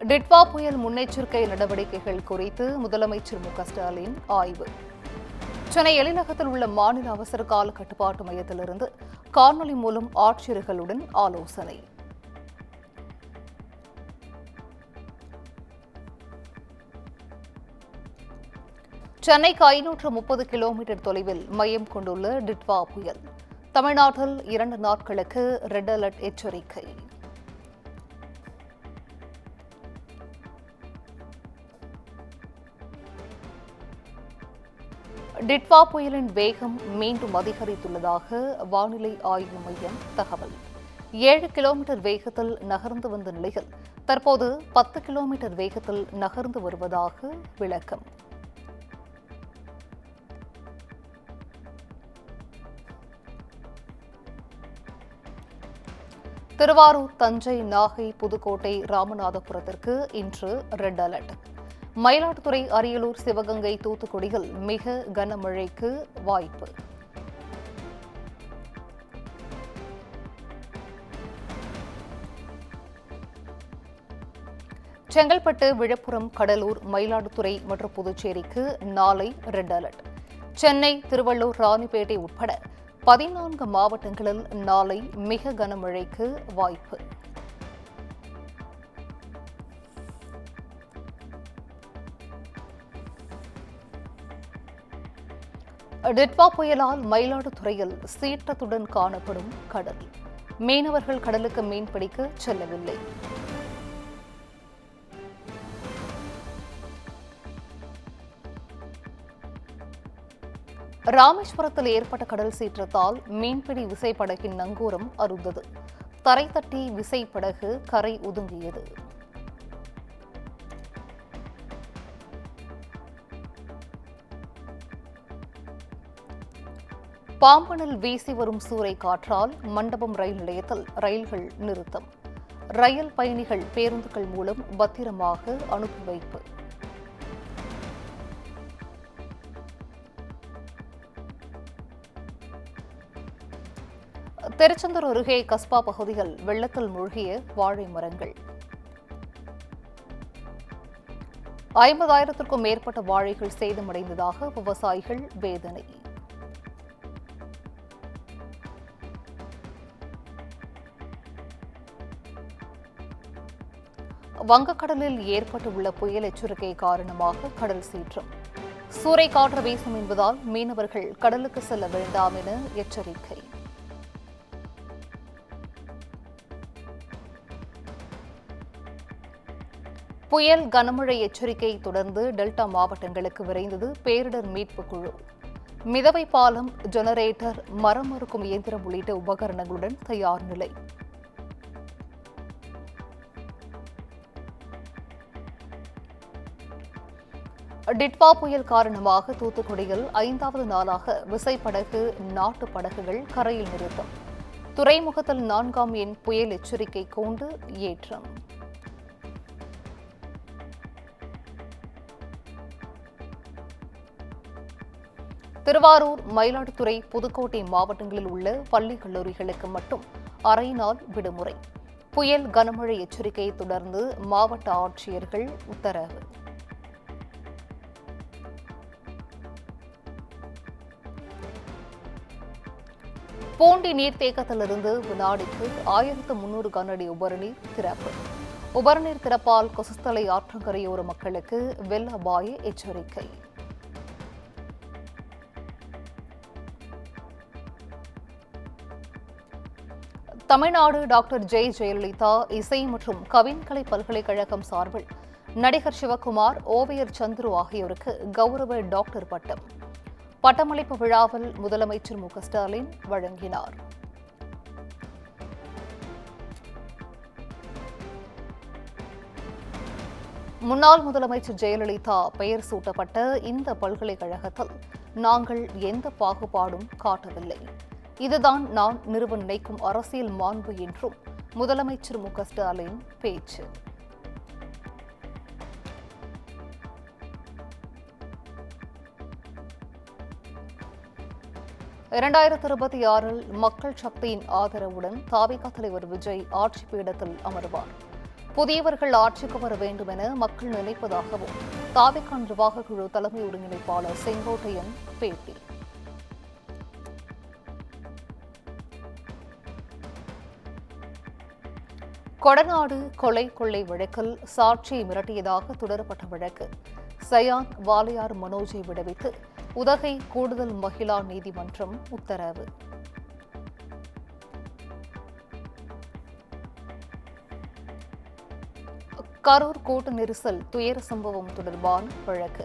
டிட்வா புயல் முன்னெச்சரிக்கை நடவடிக்கைகள் குறித்து முதலமைச்சர் மு க ஸ்டாலின் ஆய்வு. சென்னை எழிலகத்தில் உள்ள மாநில அவசர கால கட்டுப்பாட்டு மையத்திலிருந்து காணொலி மூலம் ஆட்சியர்களுடன் ஆலோசனை. சென்னைக்கு 530 கிலோமீட்டர் தொலைவில் மையம் கொண்டுள்ள டிட்வா புயல் தமிழ்நாட்டில் 2 நாட்களுக்கு ரெட் அலர்ட் எச்சரிக்கை. டிட்வா புயலின் வேகம் மீண்டும் அதிகரித்துள்ளதாக வானிலை ஆய்வு மையம் தகவல். 7 கிலோமீட்டர் வேகத்தில் நகர்ந்து வந்த நிலையில் தற்போது 10 கிலோமீட்டர் வேகத்தில் நகர்ந்து வருவதாக விளக்கம். திருவாரூர், தஞ்சை, நாகை, புதுக்கோட்டை, ராமநாதபுரத்திற்கு இன்று ரெட் அலர்ட். மயிலாடுதுறை, அரியலூர், சிவகங்கை, தூத்துக்குடியில் மிக கனமழைக்கு வாய்ப்பு. செங்கல்பட்டு, விழுப்புரம், கடலூர், மயிலாடுதுறை மற்றும் புதுச்சேரிக்கு நாளை ரெட் அலர்ட். சென்னை, திருவள்ளூர், ராணிப்பேட்டை உட்பட 14 மாவட்டங்களில் நாளை மிக கனமழைக்கு வாய்ப்பு. டிட்வா புயலால் மயிலாடுதுறையில் சீற்றத்துடன் காணப்படும் கடல். மீனவர்கள் கடலுக்கு மீன்பிடிக்க செல்லவில்லை. ராமேஸ்வரத்தில் ஏற்பட்ட கடல் சீற்றத்தால் மீன்பிடி விசைப்படகின் நங்கூரம் அறுந்தது. தரை தட்டி விசைப்படகு கரை ஒதுங்கியது. பாம்பனில் வீசி வரும் சூறை காற்றால் மண்டபம் ரயில் நிலையத்தில் ரயில்கள் நிறுத்தம். ரயில் பயணிகள் பேருந்துகள் மூலம் பத்திரமாக அனுப்பி வைப்பு. திருச்செந்தூர் அருகே கஸ்பா பகுதியில் வெள்ளத்தில் மூழ்கிய வாழை மரங்கள். 50,000க்கும் மேற்பட்ட வாழைகள் சேதமடைந்ததாக விவசாயிகள் வேதனை. வங்கக்கடலில் ஏற்பட்டுள்ள புயல் எச்சரிக்கை காரணமாக கடல் சீற்றம். சூறைக்காற்று வீசும் என்பதால் மீனவர்கள் கடலுக்கு செல்ல வேண்டாம் என எச்சரிக்கை. புயல் கனமழை எச்சரிக்கை தொடர்ந்து டெல்டா மாவட்டங்களுக்கு விரைந்தது பேரிடர் மீட்புக் குழு. மிதவை பாலம், ஜெனரேட்டர், மரம் அறுக்கும் இயந்திரம் உள்ளிட்ட உபகரணங்களுடன் தயார் நிலை. டிட்வா புயல் காரணமாக தூத்துக்குடியில் 5வது நாளாக விசைப்படகு, நாட்டு படகுகள் கரையில் நிறுத்தம். துறைமுகத்தில் 4ஆம் எண் புயல் எச்சரிக்கை கூண்டு ஏற்றம். திருவாரூர், மயிலாடுதுறை, புதுக்கோட்டை மாவட்டங்களில் உள்ள பள்ளி கல்லூரிகளுக்கு மட்டும் அரை நாள் விடுமுறை. புயல் கனமழை எச்சரிக்கையை தொடர்ந்து மாவட்ட ஆட்சியர்கள் உத்தரவு. பூண்டி நீர்த்தேக்கத்திலிருந்து வினாடிக்கு 1300 கனஅடி உபரிநீர் திறப்பு. உபரிநீர் திறப்பால் கொசஸ்தலை ஆற்றங்கரையோர மக்களுக்கு வெள்ள அபாய எச்சரிக்கை. தமிழ்நாடு டாக்டர் ஜெயலலிதா இசை மற்றும் கவின்கலை பல்கலைக்கழகம் சார்பில் நடிகர் சிவகுமார், ஓவியர் சந்துரு ஆகியோருக்கு கௌரவ டாக்டர் பட்டம் பட்டமளிப்பு விழாவில் முதலமைச்சர் மு க ஸ்டாலின் வழங்கினார். முன்னாள் முதலமைச்சர் ஜெயலலிதா பெயர் சூட்டப்பட்ட இந்த பல்கலைக்கழகத்தில் நாங்கள் எந்த பாகுபாடும் காட்டவில்லை. இதுதான் நான் நிறுவ நினைக்கும் அரசியல் மாண்பு என்றும் முதலமைச்சர் மு க ஸ்டாலின் பேச்சு. 2026 மக்கள் சக்தியின் ஆதரவுடன் தாவேகா தலைவர் விஜய் ஆட்சி பீடத்தில் அமர்வார். புதியவர்கள் ஆட்சிக்கு வர வேண்டும் என மக்கள் நினைப்பதாகவும் தாவேகா நிர்வாக குழு தலைமை ஒருங்கிணைப்பாளர் செங்கோட்டையன் பேட்டி. கொடநாடு கொலை கொள்ளை வழக்கில் சாட்சியை மிரட்டியதாக தொடரப்பட்ட வழக்கு சயான் வாலியார் மனோஜை விடுவித்து உதகை கூடுதல் மகிழா நீதிமன்றம் உத்தரவு. கரூர் கூட்ட நெரிசல் துயர சம்பவம் தொடர்பான வழக்கு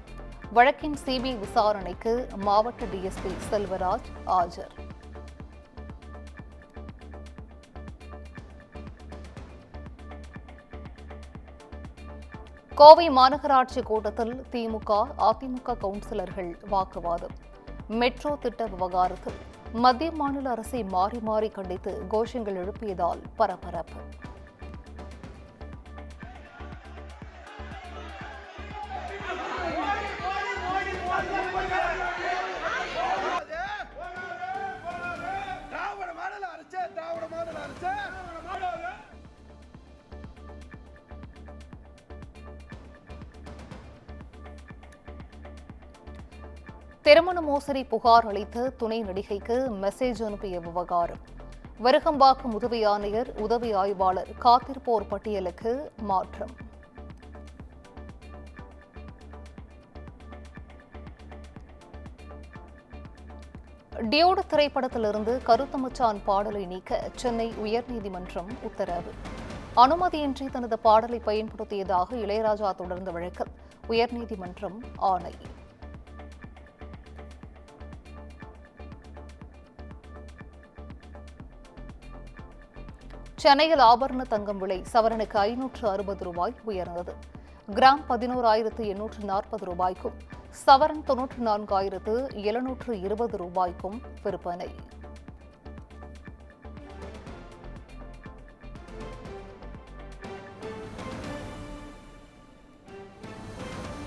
வழக்கின் சிபிஐ விசாரணைக்கு மாவட்ட டிஎஸ்பி செல்வராஜ் ஆஜர். கோவை மாநகராட்சி கூட்டத்தில் திமுக அதிமுக கவுன்சிலர்கள் வாக்குவாதம். மெட்ரோ திட்ட விவகாரத்தில் மத்திய மாநில அரசை மாறி மாறி கண்டித்து கோஷங்கள் எழுப்பியதால் பரபரப்பு. திருமண மோசடி புகார் அளித்த துணை நடிகைக்கு மெசேஜ் அனுப்பிய விவகாரம். விருகம்பாக்கம் உதவி ஆணையர் உதவி ஆய்வாளர் காத்திருப்போர் பட்டியலுக்கு மாற்றம். டியோடு திரைப்படத்திலிருந்து கருத்தமச்சான் பாடலை நீக்க சென்னை உயர்நீதிமன்றம் உத்தரவு. அனுமதியின்றி தனது பாடலை பயன்படுத்தியதாக இளையராஜா தொடர்ந்த வழக்கில் உயர்நீதிமன்றம் ஆணை. சென்னையில் ஆபரண தங்கம் விலை சவரனுக்கு 560 ரூபாய் உயர்ந்தது. கிராம் 11,840 ரூபாய்க்கும் சவரன் 94,720 ரூபாய்க்கும் விற்பனை.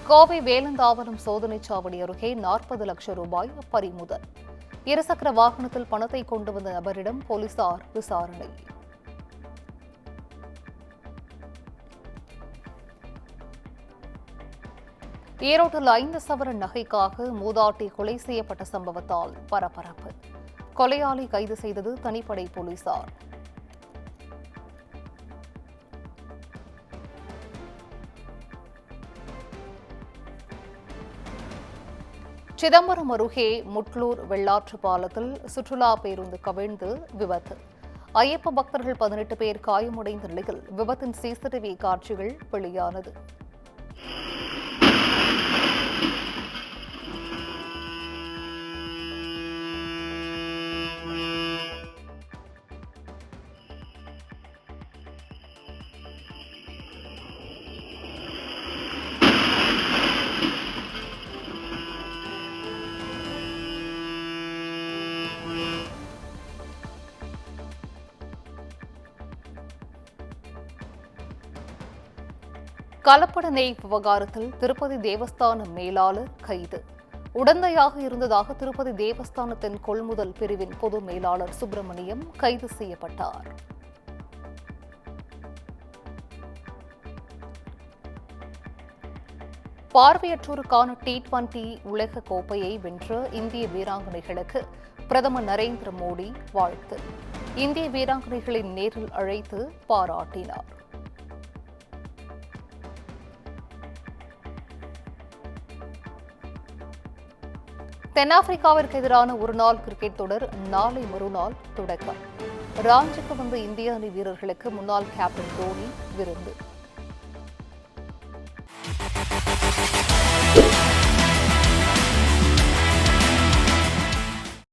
கோவை வேலந்தாவரம் சோதனைச் சாவடி அருகே 40 லட்சம் ரூபாய் பறிமுதல். இருசக்கர வாகனத்தில் பணத்தை கொண்டு வந்த நபரிடம் போலீசார் விசாரணை. ஈரோட்டில் 5 சவரன் நகைக்காக மூதாட்டி கொலை செய்யப்பட்ட சம்பவத்தால் பரபரப்பு. கொலையாளி கைது செய்தது தனிப்படை போலீசார். சிதம்பரம் அருகே முட்லூர் வெள்ளாற்று பாலத்தில் சுற்றுலா பேருந்து கவிழ்ந்து விபத்து. ஐயப்ப பக்தர்கள் 18 பேர் காயமடைந்த நிலையில் விபத்தின் சிசிடிவி காட்சிகள் வெளியானது. கலப்பட நெய் விவகாரத்தில் திருப்பதி தேவஸ்தான மேலாளர் கைது. உடந்தையாக இருந்ததாக திருப்பதி தேவஸ்தானத்தின் கொள்முதல் பிரிவின் பொது மேலாளர் சுப்பிரமணியம் கைது செய்யப்பட்டார். பார்வையற்றோருக்கான T20 உலக கோப்பையை வென்ற இந்திய வீராங்கனைகளுக்கு பிரதமர் நரேந்திர மோடி வாழ்த்து. இந்திய வீராங்கனைகளை நேரில் அழைத்து பாராட்டினார். தென்னாப்பிரிக்காவிற்கு எதிரான ஒருநாள் கிரிக்கெட் தொடர் நாளை மறுநாள் தொடக்கம். ராஞ்சிக்கு வந்த இந்திய அணி வீரர்களுக்கு முன்னாள் கேப்டன் தோனி விருந்து.